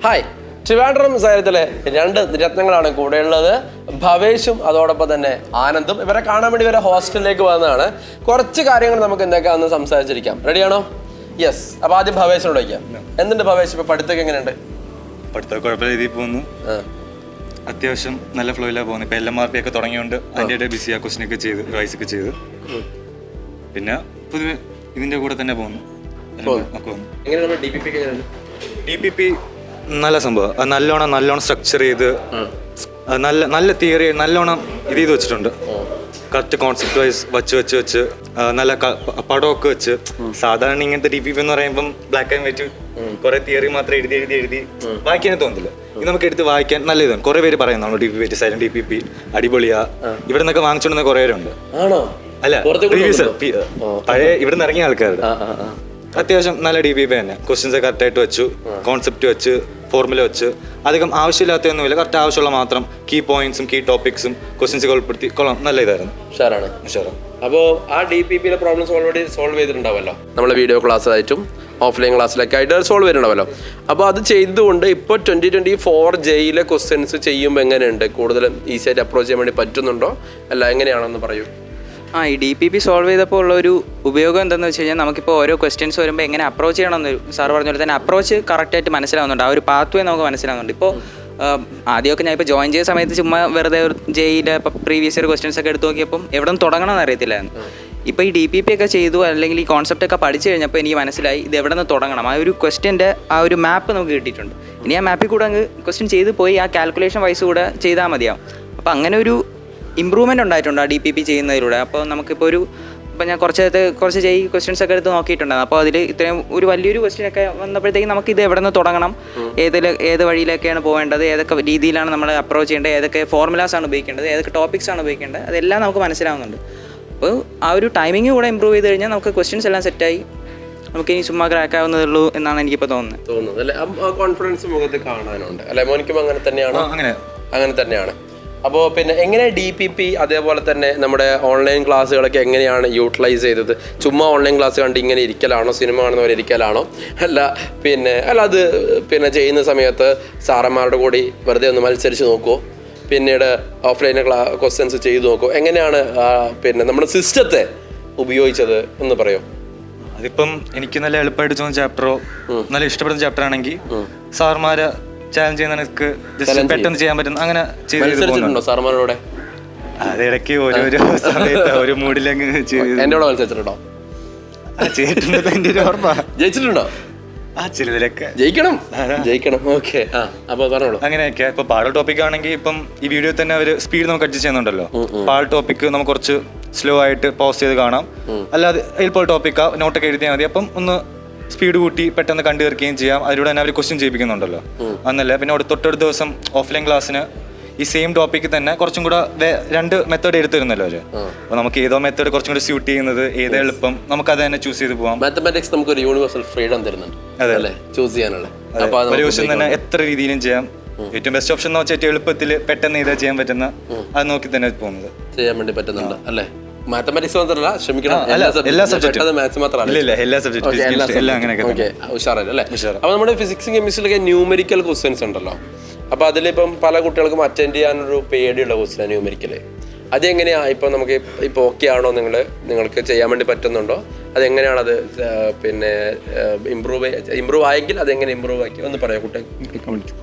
Hi, Trivandrum സാരത്തിലെ രണ്ട് രത്നങ്ങളാണ് കൂടെയുള്ളത്. ഭവേഷും അതോടൊപ്പം തന്നെ ആനന്ദും. ഇവരെ കാണാൻ വേണ്ടി ഇവരെ ഹോസ്റ്റലിലേക്ക് വന്നതാണ്. കുറച്ച് കാര്യങ്ങൾ നമുക്ക് എന്തൊക്കെ അന്ന് സംസാരിച്ചിരിക്കാം. റെഡിയാണോ? യെസ്. അപ്പോൾ ആദ്യം ഭവേഷിനോട് വയ്ക്കാം. എന്തുണ്ട് ഭവേഷ്, ഇപ്പോൾ പഠിത്തമൊക്കെ എങ്ങനെയുണ്ട്? പഠിത്തം കുഴപ്പമില്ല രീതിയിൽ പോകുന്നു. അത്യാവശ്യം നല്ല ഫ്ലോയിലാണ് പോകുന്നത്. ഇപ്പോൾ LMRP ഒക്കെ തുടങ്ങിയോണ്ട് അതിൻ്റെ ബിസിയാണ്, ക്വസ്റ്റ്യനൊക്കെ ചെയ്ത് റിവൈസ് ഒക്കെ ചെയ്ത് പിന്നെ പൊതുവെ ഇതിൻ്റെ കൂടെ തന്നെ പോകുന്നു. DPP നല്ല സംഭവം, നല്ലോണം സ്ട്രക്ചർ ചെയ്ത് നല്ല തിയറി നല്ലോണം ഇത് ചെയ്ത് വെച്ചിട്ടുണ്ട്. കറക്റ്റ് കോൺസെപ്റ്റ് വൈസ് വെച്ച് നല്ല പടമൊക്കെ വെച്ച്. സാധാരണ ഇങ്ങനത്തെ DPP എന്ന് പറയുമ്പം ബ്ലാക്ക് ആൻഡ് വൈറ്റ് കുറെ തിയറി മാത്രം എഴുതി വായിക്കാനേ തോന്നില്ല. ഇത് നമുക്ക് എടുത്ത് വായിക്കാൻ നല്ല ഇതാണ്. കുറെ പേര് പറയുന്നതാണ് DPP സൈലന്റ് DPP അടിപൊളിയാ. ഇവിടെ നിന്നൊക്കെ വാങ്ങിച്ചോണ്ടുന്ന കുറെ പേരുണ്ട്. അല്ല, പ്രീവിയസ് പഴയ ഇവിടെ നിന്ന് ഇറങ്ങിയ ആൾക്കാരുടെ അത്യാവശ്യം നല്ല DPP തന്നെ. ക്വസ്റ്റ്യൻസ് കറക്റ്റായിട്ട് വെച്ചു, കോൺസെപ്റ്റ് വെച്ച്, ഫോർമുല വെച്ച്, അധികം ആവശ്യമില്ലാത്തൊന്നുമില്ല. കറക്റ്റ് ആവശ്യമുള്ള മാത്രം കീ പോയിന്റ്സും കീ ടോപ്പിക്സും ക്വസ്റ്റ്യൻസ് ഉൾപ്പെടുത്തി കൊള്ളാം. നല്ല ഇതായിരുന്നു. ഷുവറാണ്. അപ്പോൾ ആ DPPയിലെ പ്രോബ്ലംസ് ഓൾറെഡി സോൾവ് ചെയ്തിട്ടുണ്ടാവല്ലോ. നമ്മളെ വീഡിയോ ക്ലാസ്സിലായിട്ടും ഓഫ്ലൈൻ ക്ലാസ്സിലൊക്കെ ആയിട്ട് സോൾവ് ചെയ്തിട്ടുണ്ടാവല്ലോ. അപ്പോൾ അത് ചെയ്തുകൊണ്ട് ഇപ്പോൾ 2024 ജെയിലെ ക്വസ്റ്റ്യൻസ് ചെയ്യുമ്പോൾ എങ്ങനെയുണ്ട്? കൂടുതലും ഈസി ആയിട്ട് അപ്രോച്ച് ചെയ്യാൻ വേണ്ടി പറ്റുന്നുണ്ടോ? അല്ല, എങ്ങനെയാണെന്ന് പറയൂ. ഈ DPP സോൾവ് ചെയ്തപ്പോൾ ഉള്ളൊരു ഉപയോഗം എന്താണെന്ന് വെച്ച് കഴിഞ്ഞാൽ നമുക്കിപ്പോൾ ഓരോ ക്വസ്റ്റ്യൻസ് വരുമ്പോൾ എങ്ങനെ അപ്രോച്ച് ചെയ്യണമെന്ന് സാർ പറഞ്ഞ പോലെ തന്നെ അപ്രോച്ച് കറക്റ്റായിട്ട് മനസ്സിലാവുന്നുണ്ട്. ആ ഒരു പാത്ത് വേ നമുക്ക് മനസ്സിലാവുന്നുണ്ട്. ഇപ്പോൾ ആദ്യമൊക്കെ ഞാൻ ഇപ്പോൾ ജോയിൻ ചെയ്ത സമയത്ത് ചുമ്മാ വെറുതെ ജെയിലെ ഇപ്പോൾ പ്രീവിയസ് ഇയർ ക്വസ്റ്റ്യൻസ് ഒക്കെ എടുത്ത് നോക്കിയപ്പം എവിടെ നിന്ന് തുടങ്ങണമെന്ന് അറിയത്തില്ലായിരുന്നു. ഇപ്പോൾ ഈ DPP ഒക്കെ ചെയ്തു, അല്ലെങ്കിൽ ഈ കോൺസെപ്റ്റ് ഒക്കെ പഠിച്ചു കഴിഞ്ഞപ്പോൾ എനിക്ക് മനസ്സിലായി ഇത് എവിടെ നിന്ന് തുടങ്ങണം. ആ ഒരു ക്വസ്റ്റ്യൻ്റെ ആ ഒരു മാപ്പ് നമുക്ക് കിട്ടിയിട്ടുണ്ട്. ഇനി ആ മാപ്പിൽ കൂടെ അങ്ങ് ക്വസ്റ്റ്യൻ ചെയ്ത് പോയി ആ കാൽക്കുലേഷൻ വൈസ് കൂടെ ചെയ്താൽ മതിയാവും. അപ്പോൾ അങ്ങനെ ഒരു ഇമ്പ്രൂവ്മെൻ്റ് ഉണ്ടായിട്ടുണ്ട് ആ DPP ചെയ്യുന്നതിലൂടെ. അപ്പോൾ നമുക്കിപ്പോൾ ഇപ്പോൾ ഞാൻ കുറച്ച് ക്വസ്റ്റ്യൻസ് ഒക്കെ എടുത്ത് നോക്കിയിട്ടുണ്ടായിരുന്നു. അപ്പോൾ അതിൽ ഇത്രയും ഒരു വലിയൊരു ക്വസ്റ്റ്യൻ ഒക്കെ വന്നപ്പോഴത്തേക്കും നമുക്കിത് എവിടെ നിന്ന് തുടങ്ങണം, ഏത് വഴിയിലൊക്കെയാണ് പോകേണ്ടത്, ഏതൊക്കെ രീതിയിലാണ് നമ്മൾ അപ്രോച്ച് ചെയ്യേണ്ടത്, ഏതൊക്കെ ഫോർമുലാസ് ആണ് ഉപയോഗിക്കേണ്ടത്, ഏതൊക്കെ ടോപ്പിക്സ് ആണ് ഉപയോഗിക്കേണ്ടത്, അതെല്ലാം നമുക്ക് മനസ്സിലാവുന്നുണ്ട്. അപ്പോൾ ആ ഒരു ടൈമിങ് കൂടെ ഇമ്പ്രൂവ് ചെയ്ത് കഴിഞ്ഞാൽ നമുക്ക് ക്വസ്റ്റ്യൻസ് എല്ലാം സെറ്റായി നമുക്ക് ഇനി ചുമ്മാ ക്രാക്ക് ആവുന്നതേ ഉള്ളൂ എന്നാണ് എനിക്കിപ്പോൾ തോന്നുന്നത്. അല്ലേ, കോൺഫിഡൻസ് മുഖത്ത് കാണാനുണ്ട് അല്ലേ? മോനിക്കും അങ്ങനെ തന്നെയാണോ? അങ്ങനെ തന്നെയാണ്. അപ്പോൾ പിന്നെ എങ്ങനെ DPP അതേപോലെ തന്നെ നമ്മുടെ ഓൺലൈൻ ക്ലാസ്സുകളൊക്കെ എങ്ങനെയാണ് യൂട്ടിലൈസ് ചെയ്തത്? ചുമ്മാ ഓൺലൈൻ ക്ലാസ് കണ്ട് ഇങ്ങനെ ഇരിക്കലാണോ, സിനിമ കാണുന്നവരെ ഇരിക്കലാണോ? അല്ല അത് പിന്നെ ചെയ്യുന്ന സമയത്ത് സാറന്മാരുടെ കൂടി വെറുതെ ഒന്ന് മത്സരിച്ച് നോക്കുമോ? പിന്നീട് ഓഫ്ലൈൻ ക്വസ്റ്റ്യൻസ് ചെയ്ത് നോക്കുമോ? എങ്ങനെയാണ് പിന്നെ നമ്മുടെ സിസ്റ്റത്തെ ഉപയോഗിച്ചത് എന്ന് പറയോ? അതിപ്പം എനിക്ക് നല്ല എളുപ്പമായിട്ട് തോന്നുന്ന ചാപ്റ്ററോ നല്ല ഇഷ്ടപ്പെടുന്ന ചാപ്റ്റർ ആണെങ്കിൽ സാർമാരെ ചാലഞ്ച് ചെയ്യുന്നവർക്ക് പെട്ടെന്ന് ചെയ്യാൻ പറ്റുന്ന അങ്ങനെ ചെയ്തിട്ടുണ്ടോ സാർമാരോടെ? അതിടയ്ക്ക് ഓരോരോ സമയത്ത് ഒരു മൂഡിലങ്ങ് എന്റെ കൂടെ മത്സരിച്ചിട്ടുണ്ടോ? ചെയ്തിട്ടുണ്ട്. എൻ്റെ ഒരു ഓർമ്മ. ജയിച്ചിട്ടുണ്ടോ? ചിലതിലൊക്കെ ജയിക്കണം. ഓക്കെ, അപ്പോൾ പറഞ്ഞോളൂ. അങ്ങനെയൊക്കെ ഇപ്പൊ പാട ടോപ്പിക് ആണെങ്കിൽ ഇപ്പം ഈ വീഡിയോ തന്നെ അവർ സ്പീഡ് നമുക്ക് അഡ്ജസ്റ്റ് ചെയ്യുന്നുണ്ടല്ലോ. പാട ടോപ്പിക്ക് നമുക്ക് കുറച്ച് സ്ലോ ആയിട്ട് പോസ് ചെയ്ത് കാണാം. അല്ലാതെ എളുപ്പമുള്ള ടോപ്പിക്കാ നോട്ടൊക്കെ എഴുതിയാൽ മതി. അപ്പം ഒന്ന് സ്പീഡ് കൂട്ടി പെട്ടെന്ന് കണ്ടു തീർക്കുകയും ചെയ്യാം. അതിലൂടെ തന്നെ അവർ ക്വസ്റ്റ്യൻ ചെയ്യിപ്പിക്കുന്നുണ്ടല്ലോ. അന്നല്ല പിന്നെ തൊട്ടടുത്ത ദിവസം ഓഫ്ലൈൻ ക്ലാസ്സിന് ഈ സെയിം ടോപ്പിക്ക് തന്നെ കുറച്ചും കൂടെ 2 മെത്തേഡ് എടുത്തിരുന്നല്ലോ അവര്. അപ്പോൾ നമുക്ക് ഏതോ മെത്തേഡ് കുറച്ചും കൂടെ സ്യൂട്ട് ചെയ്യുന്നത്, ഏതോ എളുപ്പം നമുക്ക് അത് തന്നെ ചൂസ് ചെയ്ത് പോകാം. മാത്തമാറ്റിക്സ് നമുക്ക് ഒരു യൂണിവേഴ്സൽ ഫ്രീഡം തരുന്നുണ്ട്. അതെ, ചൂസ് ചെയ്യാനുള്ള ഒരു ക്വസ്റ്റ്യൻ തന്നെ എത്ര രീതിയിലും ചെയ്യാം. ഏറ്റവും ബെസ്റ്റ് ഓപ്ഷൻ എന്ന് വെച്ചാൽ ഏറ്റവും എളുപ്പത്തിൽ പെട്ടെന്ന് ചെയ്താൽ ചെയ്യാൻ പറ്റുന്ന അത് നോക്കി തന്നെ പോകുന്നത് ചെയ്യാൻ വേണ്ടി പറ്റുന്നുണ്ട് അല്ലേ? മാത്തമാറ്റിക്സ് മാത്രമല്ല, ക്ഷമിക്കണം, എല്ലാ സബ്ജക്റ്റും മാത്സ് മാത്രമല്ല, എല്ലാ സബ്ജക്റ്റും ഉഷാറല്ലേ അല്ലേ? അപ്പോൾ നമ്മുടെ ഫിസിക്സ് കെമിസ്ട്രിയിലൊക്കെ ന്യൂമെറിക്കൽ ക്വസ്റ്റ്യൻസ് ഉണ്ടല്ലോ. അപ്പോൾ അതിലിപ്പം പല കുട്ടികൾക്കും അറ്റൻഡ് ചെയ്യാനൊരു പേടിയുള്ള ക്വസ്റ്റ്യൻ ന്യൂമെറിക്കല്. അതെങ്ങനെയാണ് ഇപ്പം നമുക്ക് ഇപ്പോൾ ഓക്കെ ആണോ? നിങ്ങൾക്ക് ചെയ്യാൻ വേണ്ടി പറ്റുന്നുണ്ടോ? അതെങ്ങനെയാണത് പിന്നെ ഇമ്പ്രൂവ് ആയെങ്കിൽ അതെങ്ങനെ ഇമ്പ്രൂവ് ആക്കി ഒന്ന് പറയാം കുട്ടികൾക്ക്.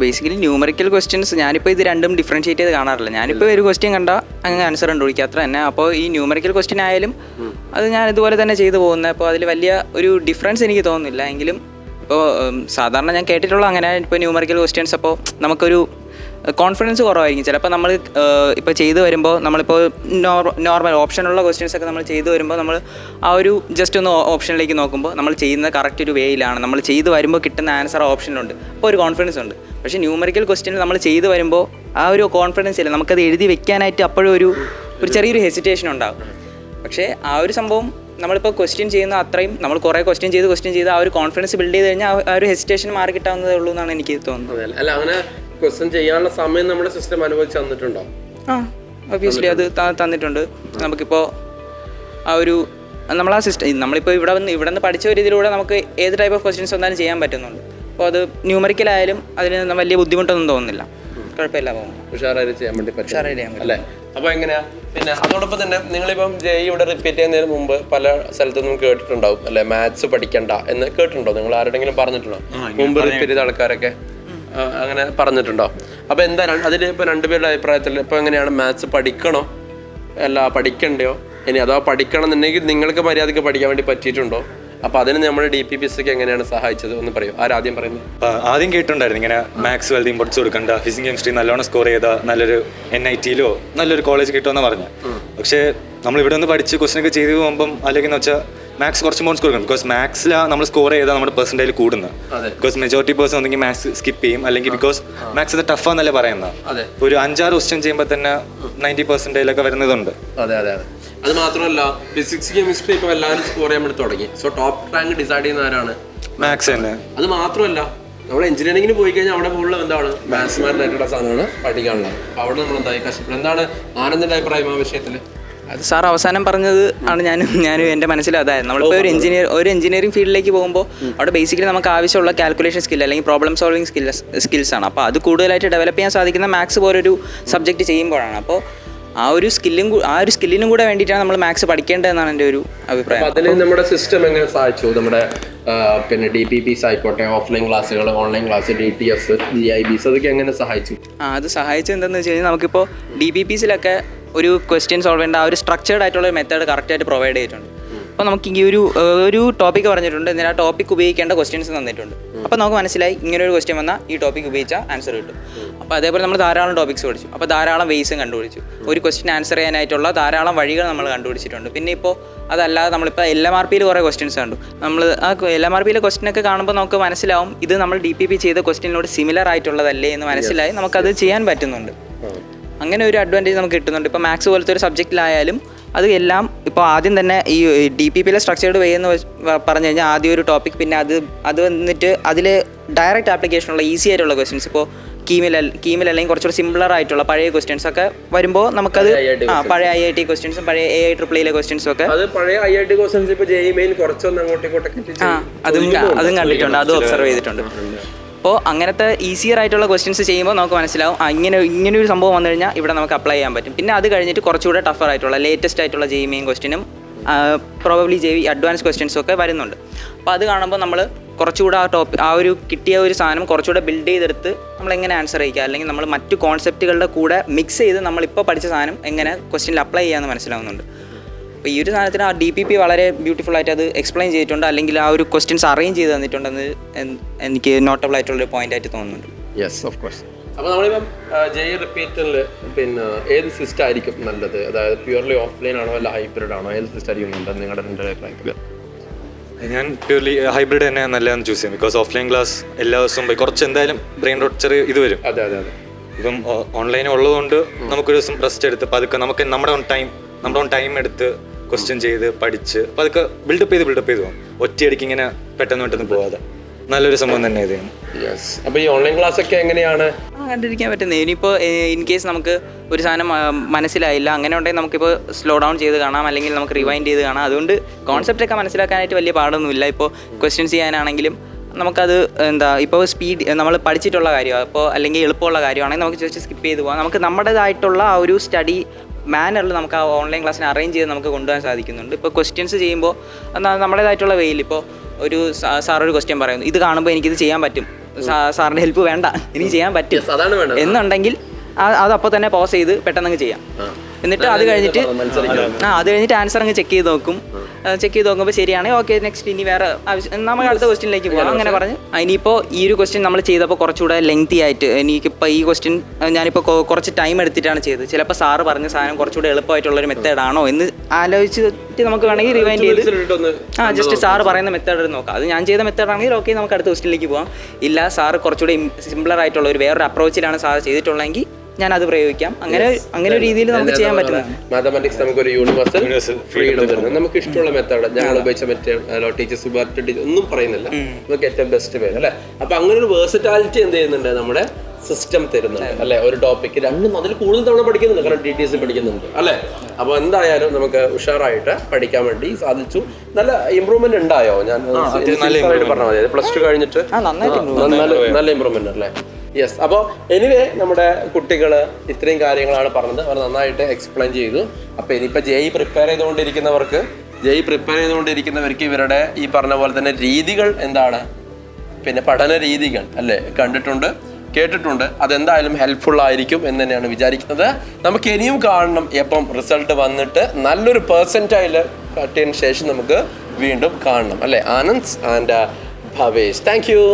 ബേസിക്കലി ന്യൂമറിക്കൽ ക്വസ്റ്റ്യൻസ് ഞാനിപ്പോൾ ഇത് രണ്ടും ഡിഫറൻഷ്യേറ്റ് ചെയ്ത് കാണാറില്ല. ഞാനിപ്പോൾ ഒരു ക്വസ്റ്റ്യൻ കണ്ടാൽ അങ്ങനെ ആൻസർ കണ്ടുപിടിക്കുക, അത്ര തന്നെ. അപ്പോൾ ഈ ന്യൂമറിക്കൽ ക്വസ്റ്റ്യൻ ആയാലും അത് ഞാൻ ഇതുപോലെ തന്നെ ചെയ്തു പോകുന്നത്. അപ്പോൾ അതിൽ വലിയ ഒരു ഡിഫറൻസ് എനിക്ക് തോന്നുന്നില്ല. എങ്കിലും ഇപ്പോൾ സാധാരണ ഞാൻ കേട്ടിട്ടുള്ള അങ്ങനെ ഇപ്പോൾ ന്യൂമറിക്കൽ ക്വസ്റ്റ്യൻസ് അപ്പോൾ നമുക്കൊരു കോൺഫിഡൻസ് കുറവായിരിക്കും. ചിലപ്പോൾ നമ്മൾ ഇപ്പോൾ ചെയ്തു വരുമ്പോൾ നമ്മളിപ്പോൾ നോർമൽ ഓപ്ഷനുള്ള ക്വസ്റ്റ്യൻസ് ഒക്കെ നമ്മൾ ചെയ്തു വരുമ്പോൾ നമ്മൾ ആ ഒരു ജസ്റ്റ് ഒന്ന് ഓപ്ഷനിലേക്ക് നോക്കുമ്പോൾ നമ്മൾ ചെയ്യുന്നത് കറക്റ്റ് ഒരു വേയിലാണ്, നമ്മൾ ചെയ്തു വരുമ്പോൾ കിട്ടുന്ന ആൻസർ ഓപ്ഷനുണ്ട്, അപ്പോൾ ഒരു കോൺഫിഡൻസ് ഉണ്ട്. പക്ഷേ ന്യൂമറിക്കൽ ക്വസ്റ്റ്യൻ നമ്മൾ ചെയ്തു വരുമ്പോൾ ആ ഒരു കോൺഫിഡൻസ് ഇല്ല, നമുക്കത് എഴുതി വെക്കാനായിട്ട് അപ്പോഴും ഒരു ചെറിയൊരു ഹെസിറ്റേഷൻ ഉണ്ടാകും. പക്ഷേ ആ ഒരു സംഭവം നമ്മളിപ്പോൾ ക്വസ്റ്റ്യൻ ചെയ്യുന്ന അത്രയും നമ്മൾ കുറേ ക്വസ്റ്റ്യൻ ചെയ്ത് ആ ഒരു കോൺഫിഡൻസ് ബിൽഡ് ചെയ്ത് കഴിഞ്ഞാൽ ആ ഒരു ഹെസിറ്റേഷൻ മാറി കിട്ടാവുന്നതേ ഉള്ളൂ എന്നാണ് എനിക്ക് തോന്നുന്നത്. അല്ല, അങ്ങനെ ക്വസ്റ്റ്യൻ ചെയ്യാനുള്ള സമയം നമ്മുടെ സിസ്റ്റം അനുവദിച്ച് തന്നിട്ടുണ്ടോ? ഒബ്വിയസ്ലി അത് തന്നിട്ടുണ്ട്. നമുക്കിപ്പോൾ ആ ഒരു നമ്മൾ ആ സിസ്റ്റം നമ്മളിപ്പോൾ ഇവിടെ നിന്ന് പഠിച്ച ഒരു ഇതിലൂടെ നമുക്ക് ഏത് ടൈപ്പ് ഓഫ് ക്വസ്റ്റ്യൻസ് വന്നാലും ചെയ്യാൻ പറ്റുന്നുണ്ട്. അപ്പോൾ അത് ന്യൂമറിക്കലായാലും അതിന് വലിയ ബുദ്ധിമുട്ടൊന്നും തോന്നുന്നില്ല, കുഴപ്പമില്ല, പോകുന്നു. ഉഷാറായിട്ട് ചെയ്യാൻ വേണ്ടി പറ്റും ഉഷാറായിട്ട് ചെയ്യാൻ പറ്റും. അല്ലേ? അപ്പോൾ എങ്ങനെയാ പിന്നെ അതോടൊപ്പം തന്നെ നിങ്ങളിപ്പം ജെഇ ഇവിടെ റിപ്പീറ്റ് ചെയ്യുന്നതിന് മുമ്പ് പല സ്ഥലത്തുനിന്നും കേട്ടിട്ടുണ്ടാവും അല്ലെ, മാത്സ് പഠിക്കണ്ട എന്ന് കേട്ടിട്ടുണ്ടോ? നിങ്ങൾ ആരുടെങ്കിലും പറഞ്ഞിട്ടുണ്ടോ മുമ്പ് റിപ്പീറ്റ് ചെയ്ത ആൾക്കാരൊക്കെ അങ്ങനെ പറഞ്ഞിട്ടുണ്ടോ? അപ്പോൾ എന്താ അതിൽ ഇപ്പോൾ രണ്ടുപേരുടെ അഭിപ്രായത്തിൽ ഇപ്പോൾ എങ്ങനെയാണ്, മാത്സ് പഠിക്കണോ അല്ല പഠിക്കണ്ടയോ? ഇനി അഥവാ പഠിക്കണം എന്നുണ്ടെങ്കിൽ നിങ്ങൾക്ക് മര്യാദയ്ക്ക് പഠിക്കാൻ വേണ്ടി പറ്റിയിട്ടുണ്ടോ? അപ്പോൾ അതിന് നമ്മുടെ DPPSക്ക് എങ്ങനെയാണ് സഹായിച്ചത് ഒന്ന് പറയൂ. ആദ്യം പറയുന്നത്? ആദ്യം കേട്ടിട്ടുണ്ടായിരുന്നു ഇങ്ങനെ മാത്സ് വെൽത്ത് ഇമ്പോർട്ടൻസ് കൊടുക്കണ്ട, ഫിസിക്സ് കെമിസ്ട്രി നല്ലോണം സ്കോർ ചെയ്താൽ നല്ലൊരു NITയിലോ നല്ലൊരു കോളേജ് കിട്ടുമെന്ന് പറഞ്ഞു. പക്ഷേ നമ്മൾ ഇവിടെ ഒന്ന് പഠിച്ച് ക്വസ്റ്റൻ ഒക്കെ ചെയ്ത് പോകുമ്പം അല്ലെങ്കിൽ എന്ന് വെച്ചാൽ മാത്സ് കുറച്ച് ഇമ്പോർട്ടൻസ് കൊടുക്കണം. ബിക്കോസ് മാത്സിലാണ് നമ്മൾ സ്കോർ ചെയ്താൽ നമ്മുടെ പെർസെൻറ്റേജ് കൂടുന്നത്. ബിക്കോസ് മെജോറിറ്റി പേഴ്സൺ ഒന്നെങ്കിൽ മാത്സ് സ്കിപ്പ് ചെയ്യും, അല്ലെങ്കിൽ ബിക്കോസ് മാത്സ് ഇത് ടഫാന്നല്ലേ പറയുന്നത്. ഒരു 5-6 ക്വസ്റ്റ്യൻ ചെയ്യുമ്പോൾ തന്നെ 90% വരുന്നതുണ്ട്. അതെ അതെ അതെ. അത് മാത്രമല്ല ഫിസിക്സ് കെമിസ്ട്രി ഇപ്പോൾ എല്ലാവരും സ്കോർ ചെയ്യാൻ വേണ്ടി തുടങ്ങി. സോ ടോപ്പ് റാങ്ക് ഡിസൈഡ് ചെയ്യുന്ന ആരാണ്? മാത്സ് തന്നെ. അത് മാത്രമല്ല നമ്മൾ എഞ്ചിനീയറിംഗിന് പോയി കഴിഞ്ഞാൽ അവിടെ ഫുള്ള് എന്താണ് മാത്സ്മാരിലായിട്ടുള്ള സാധനമാണ് പഠിക്കാനുള്ളത്. അവിടെ നമ്മൾ എന്തായി കഷ്ടപ്പെടും. എന്താണ് ആനന്ദിൻ്റെ അഭിപ്രായം ആ വിഷയത്തിൽ? അത് സാർ അവസാനം പറഞ്ഞത് ആണ് ഞാനും എൻ്റെ മനസ്സിൽ അതായിരുന്നു. നമ്മളിപ്പോൾ ഒരു എഞ്ചിനീയറിംഗ് ഫീൽഡിലേക്ക് പോകുമ്പോൾ അവിടെ ബേസിക്കലി നമുക്ക് ആവശ്യമുള്ള കാൽക്കുലേഷൻ സ്കിൽ അല്ലെങ്കിൽ പ്രോബ്ലം സോൾവിങ് സ്കിൽസാണ്. അപ്പോൾ അത് കൂടുതലായിട്ട് ഡെവലപ്പ് ചെയ്യാൻ സാധിക്കുന്ന മാത്സ് പോലൊരു സബ്ജക്റ്റ് ചെയ്യുമ്പോഴാണ്. അപ്പോൾ ആ ഒരു സ്കില്ലിനും കൂടെ വേണ്ടിയിട്ടാണ് നമ്മൾ മാത്സ് പഠിക്കേണ്ടതെന്നാണ് എൻ്റെ ഒരു അഭിപ്രായം. അതിന് നമ്മുടെ സിസ്റ്റം എങ്ങനെ സഹായിച്ചു? നമ്മുടെ പിന്നെ DPPs ആയിക്കോട്ടെ, ഓഫ്ലൈൻ ക്ലാസ്സുകൾ, ഓൺലൈൻ ക്ലാസ്, DTS, GIBs അതൊക്കെ എങ്ങനെ സഹായിച്ചു? അത് സഹായിച്ചത് എന്താണെന്ന് വെച്ച് കഴിഞ്ഞാൽ നമുക്കിപ്പോൾ DPPസിലൊക്കെ ഒരു ക്വസ്റ്റ്യൻ സോൾവ് ചെയ്യേണ്ട ആ ഒരു സ്ട്രക്ചേർഡ് ആയിട്ടുള്ള ഒരു മെത്തേഡ് കറക്റ്റായിട്ട് പ്രൊവൈഡ് ചെയ്തിട്ടുണ്ട്. അപ്പോൾ നമുക്ക് ഈ ഒരു ടോപ്പിക്ക് പറഞ്ഞിട്ടുണ്ട്, എന്നിട്ട് ആ ടോപ്പിക്ക് ഉപയോഗിക്കേണ്ട ക്വസ്റ്റ്യൻസ് തന്നിട്ടുണ്ട്. അപ്പോൾ നമുക്ക് മനസ്സിലായി ഇങ്ങനെ ഒരു ക്വസ്റ്റ്യൻ വന്നാൽ ഈ ടോപ്പിക്ക് ഉപയോഗിച്ചാൽ ആൻസർ കിട്ടും. അപ്പോൾ അതേപോലെ നമ്മൾ ധാരാളം ടോപ്പിക്സ് പഠിച്ചു. അപ്പോൾ ധാരാളം വേയ്സും കണ്ടുപിടിച്ചു. ഒരു ക്വസ്റ്റ്യൻ ആൻസർ ചെയ്യാനായിട്ടുള്ള ധാരാളം വഴികൾ നമ്മൾ കണ്ടുപിടിച്ചിട്ടുണ്ട്. പിന്നെ ഇപ്പോൾ അതല്ലാതെ നമ്മളിപ്പോൾ LMRPയിൽ കുറേ ക്വസ്റ്റ്യൻസ് കണ്ടു. നമ്മൾ ആ LMRPയിലെ ക്വസ്റ്റ്യനൊക്കെ കാണുമ്പോൾ നമുക്ക് മനസ്സിലാവും ഇത് നമ്മൾ DPP ചെയ്ത ക്വസ്റ്റ്യനോട് സിമിലർ ആയിട്ടുള്ളതല്ലേ എന്ന് മനസ്സിലായി നമുക്കത് ചെയ്യാൻ പറ്റുന്നുണ്ട്. അങ്ങനെ ഒരു അഡ്വാൻറ്റേജ് നമുക്ക് കിട്ടുന്നുണ്ട്. ഇപ്പോൾ മാത്സ് പോലത്തെ ഒരു സബ്ജക്റ്റിലായാലും അത് എല്ലാം ഇപ്പോൾ ആദ്യം തന്നെ ഈ DPPയിലെ സ്ട്രക്ചേർഡ് വേ എന്ന് പറഞ്ഞു കഴിഞ്ഞാൽ ആദ്യം ഒരു ടോപ്പിക്, പിന്നെ അത് വന്നിട്ട് അതിൽ ഡയറക്റ്റ് ആപ്ലിക്കേഷനുള്ള ഈസി ആയിട്ടുള്ള ക്വസ്റ്റ്യൻസ്, ഇപ്പോൾ കീമിൽ അല്ലെങ്കിൽ കുറച്ചുകൂടി സിമ്പിളർ ആയിട്ടുള്ള പഴയ ക്വസ്റ്റ്യൻസ് ഒക്കെ വരുമ്പോൾ നമുക്കത് പഴയ IIT ക്വസ്റ്റ്യൻസും പഴയ AIEEE ക്വസ്റ്റ്യൻസും ഒക്കെ പഴയ IIT ക്വസ്റ്റ്യൻസ് ഇപ്പോൾ JEE മെയിൻ കുറച്ചൊന്ന് അങ്ങോട്ടേക്കൊക്കെ അതും കണ്ടിട്ടുണ്ട്, അതും ഒബ്സർവ് ചെയ്തിട്ടുണ്ട്. അപ്പോൾ അങ്ങനത്തെ ഈസിയർ ആയിട്ടുള്ള ക്വസ്റ്റ്യൻസ് ചെയ്യുമ്പോൾ നമുക്ക് മനസ്സിലാവും ഇങ്ങനെ ഒരു സംഭവം വന്നു കഴിഞ്ഞാൽ ഇവിടെ നമുക്ക് അപ്ലൈ ചെയ്യാൻ പറ്റും. പിന്നെ അത് കഴിഞ്ഞിട്ട് കുറച്ചുകൂടെ ടഫർ ആയിട്ടുള്ള ലേറ്റസ്റ്റ് ആയിട്ടുള്ള JEE മെയിൻ ക്വസ്റ്റ്യനും പ്രോബബ്ലി JEE അഡ്വാൻസ് ക്വസ്റ്റ്യൻസും ഒക്കെ വരുന്നുണ്ട്. അപ്പോൾ അത് കാണുമ്പോൾ നമ്മൾ കുറച്ചുകൂടെ ആ ഒരു കിട്ടിയ ഒരു സാധനം കുറച്ചുകൂടെ ബിൽഡ് ചെയ്തെടുത്ത് നമ്മൾ എങ്ങനെ ആൻസർ ചെയ്യുക, അല്ലെങ്കിൽ നമ്മൾ മറ്റു കോൺസെപ്റ്റുകളുടെ കൂടെ മിക്സ് ചെയ്ത് നമ്മളിപ്പോൾ പഠിച്ച സാധനം എങ്ങനെ ക്വസ്റ്റ്യനിൽ അപ്ലൈ ചെയ്യാമെന്ന് മനസ്സിലാവുന്നുണ്ട്. അപ്പോൾ ഈ ഒരു സാധനത്തിന് ആ DPP വളരെ ബ്യൂട്ടിഫുൾ ആയിട്ട് അത് എക്സ്പ്ലെയിൻ ചെയ്തിട്ടുണ്ട്, അല്ലെങ്കിൽ ആ ഒരു ക്വസ്റ്റ്യൻസ് അറേഞ്ച് ചെയ്ത് തന്നിട്ടുണ്ടെന്ന് എനിക്ക് നോട്ടബിൾ ആയിട്ടുള്ളൊരു പോയിന്റ് ആയിട്ട് തോന്നുന്നുണ്ട്. Yes, of course. അപ്പോൾ നമ്മളിപ്പം JEE റിപ്പീറ്ററിൽ പിന്നെ ഏത് സിസ്റ്റം ആയിരിക്കും നല്ലത്? അതായത് പ്യൂർലി ഓഫ്ലൈൻ ആണോ അല്ല ഹൈബ്രിഡ് ആണോ? ഏത് സിസ്റ്റം ആയിരിക്കും നല്ലത് നിങ്ങളുടെ അഭിപ്രായത്തിൽ? ഞാൻ പ്യൂർലി ഹൈബ്രിഡ് തന്നെ നല്ലതെന്ന് ചൂസ് ചെയ്യും. ബിക്കോസ് ഓഫ്ലൈൻ ക്ലാസ് എല്ലാ ദിവസവും പോയി കുറച്ച് എന്തായാലും ബ്രെയിൻ റോട്ട് ചെറിയ ഇത് വരും. അതെ അതെ അതെ. ഇപ്പം ഓൺലൈൻ ഉള്ളതുകൊണ്ട് നമുക്കൊരു ദിവസം റെസ്റ്റ് എടുത്ത് പതുക്കെ നമുക്ക് നമ്മുടെ ഓൺ ടൈം എടുത്ത് ക്വസ്റ്റ്യൻ ചെയ്ത് പഠിച്ച് പതുക്കെ ബിൽഡപ്പ് ചെയ്ത് പോകും. ഒറ്റയടിക്ക് ഇങ്ങനെ പെട്ടെന്ന് പോകാതെ നല്ലൊരു സംഭവം തന്നെ ഇത്. യെസ്. അപ്പോൾ ഈ ഓൺലൈൻ ക്ലാസ് ഒക്കെ എങ്ങനെയാണ് കണ്ടിരിക്കാൻ പറ്റുന്നത്? ഇനിയിപ്പോൾ ഇൻ കേസ് നമുക്ക് ഒരു സാധനം മനസ്സിലായില്ല, അങ്ങനെ ഉണ്ടെങ്കിൽ നമുക്കിപ്പോൾ സ്ലോ ഡൗൺ ചെയ്ത് കാണാം, അല്ലെങ്കിൽ നമുക്ക് റിവൈൻഡ് ചെയ്ത് കാണാം. അതുകൊണ്ട് കോൺസെപ്റ്റ് ഒക്കെ മനസ്സിലാക്കാനായിട്ട് വലിയ പാടൊന്നുമില്ല. ഇപ്പോൾ ക്വസ്റ്റ്യൻസ് ചെയ്യാനാണെങ്കിലും നമുക്കത് ഇപ്പോൾ സ്പീഡ് നമ്മൾ പഠിച്ചിട്ടുള്ള കാര്യമാണ്, ഇപ്പോൾ അല്ലെങ്കിൽ എളുപ്പമുള്ള കാര്യമാണെങ്കിൽ നമുക്ക് ജസ്റ്റ് സ്കിപ്പ് ചെയ്ത് പോകാം. നമുക്ക് നമ്മുടേതായിട്ടുള്ള ആ ഒരു സ്റ്റഡി മാനറിൽ നമുക്ക് ആ ഓൺലൈൻ ക്ലാസ്സിനെ അറേഞ്ച് ചെയ്ത് നമുക്ക് കൊണ്ടുപോകാൻ സാധിക്കുന്നുണ്ട്. ഇപ്പോൾ ക്വസ്റ്റ്യൻസ് ചെയ്യുമ്പോൾ നമ്മുടേതായിട്ടുള്ള വേയിൽ ഇപ്പോൾ ഒരു സാർ ഒരു ക്വസ്റ്റ്യൻ പറയുന്നു, ഇത് കാണുമ്പോൾ എനിക്കിത് ചെയ്യാൻ പറ്റും, സാറിൻ്റെ ഹെൽപ്പ് വേണ്ട, എനിക്ക് ചെയ്യാൻ പറ്റും എന്നുണ്ടെങ്കിൽ അതപ്പോൾ തന്നെ പോസ് ചെയ്ത് പെട്ടെന്ന് ചെയ്യാം. എന്നിട്ട് അത് കഴിഞ്ഞിട്ട് ആൻസർ അങ്ങ് ചെക്ക് ചെയ്ത് നോക്കുമ്പോൾ ശരിയാണെങ്കിൽ ഓക്കെ, നെക്സ്റ്റ് ഇനി വേറെ നമുക്ക് അടുത്ത ക്വസ്റ്റ്യനിലേക്ക് പോകാം. അങ്ങനെ പറഞ്ഞ് ഇനിയിപ്പോൾ ഈ ഒരു ക്വസ്റ്റ്യൻ നമ്മൾ ചെയ്തപ്പോൾ കുറച്ചുകൂടെ ലെങ്തി ആയിട്ട് എനിക്കിപ്പോൾ ഈ ക്വസ്റ്റ്യൻ ഞാനിപ്പോൾ കുറച്ച് ടൈം എടുത്തിട്ടാണ് ചെയ്തത്. ചിലപ്പോൾ സാറ് പറഞ്ഞ സാധനം കുറച്ചുകൂടെ എളുപ്പമായിട്ടുള്ളൊരു മെത്തേഡാണോ എന്ന് ആലോചിച്ചിട്ട് നമുക്ക് വേണമെങ്കിൽ റിവൈൻഡ് ചെയ്ത് ജസ്റ്റ് സാറ് പറയുന്ന മെത്തേഡ് നോക്കാം. അത് ഞാൻ ചെയ്ത മെത്തേഡാണെങ്കിൽ ഓക്കെ, നമുക്ക് അടുത്ത ക്വസ്റ്റ്യനിലേക്ക് പോകാം. ഇല്ല, സാറ് കുറച്ചുകൂടെ സിമ്പിളർ ആയിട്ടുള്ള ഒരു വേറൊരു അപ്രോച്ചിലാണ് സാർ ചെയ്തിട്ടുള്ളതെങ്കിൽ ഞാനത് പ്രയോഗിക്കാം. അങ്ങനെ ഒരു രീതിയിൽ നമുക്ക് ചെയ്യാൻ പറ്റുന്നതാണ്. മാത്തമാറ്റിക്സ് നമുക്കൊരു യൂണിവേഴ്സൽ ഫ്രീഡം തരുന്നത്. നമുക്ക് ഇഷ്ടമുള്ള മെത്തേഡ് ഞങ്ങൾ ഉപയോഗിച്ച മെത്തേഡ് ടീച്ചേഴ്സ് ഒന്നും പറയുന്നില്ല, നമുക്ക് ഏറ്റവും ബെസ്റ്റ് പേര് അല്ലേ. അപ്പൊ അങ്ങനെ ഒരു വേഴ്സറ്റാലിറ്റി എന്ത് ചെയ്യുന്നുണ്ട് നമ്മുടെ സിസ്റ്റം തരുന്നുണ്ട് അല്ലെ. ഒരു ടോപ്പിക്ക് രണ്ടും അതിൽ കൂടുതൽ തവണ പഠിക്കുന്നുണ്ട്, കാരണം DTS പഠിക്കുന്നുണ്ട് അല്ലെ. അപ്പോൾ എന്തായാലും നമുക്ക് ഉഷാറായിട്ട് പഠിക്കാൻ വേണ്ടി സാധിച്ചു. നല്ല ഇമ്പ്രൂവ്മെന്റ് ഉണ്ടായോ? ഞാൻ പറഞ്ഞാൽ മതി, +2 കഴിഞ്ഞിട്ട് നല്ല ഇമ്പ്രൂവ്മെന്റ് അല്ലേ. യെസ്. അപ്പോൾ എനിവേ നമ്മുടെ കുട്ടികൾ ഇത്രയും കാര്യങ്ങളാണ് പറഞ്ഞത്, അവർ നന്നായിട്ട് എക്സ്പ്ലെയിൻ ചെയ്തു. അപ്പോൾ ഇനിയിപ്പോൾ JEE പ്രിപ്പയർ ചെയ്തുകൊണ്ടിരിക്കുന്നവർക്ക് ഇവരുടെ ഈ പറഞ്ഞ പോലെ തന്നെ രീതികൾ എന്താണ്, പിന്നെ പഠന രീതികൾ അല്ലേ കണ്ടിട്ടുണ്ട്, കേട്ടിട്ടുണ്ട്. അതെന്തായാലും ഹെൽപ്ഫുൾ ആയിരിക്കും എന്ന് തന്നെയാണ് വിചാരിക്കുന്നത്. നമുക്ക് ഇനിയും കാണണം എപ്പം റിസൾട്ട് വന്നിട്ട് നല്ലൊരു പെർസെൻറ്റൈൽ കട്ടിയതിന് ശേഷം നമുക്ക് വീണ്ടും കാണണം അല്ലേ. Anand and Bhavesh, thank you.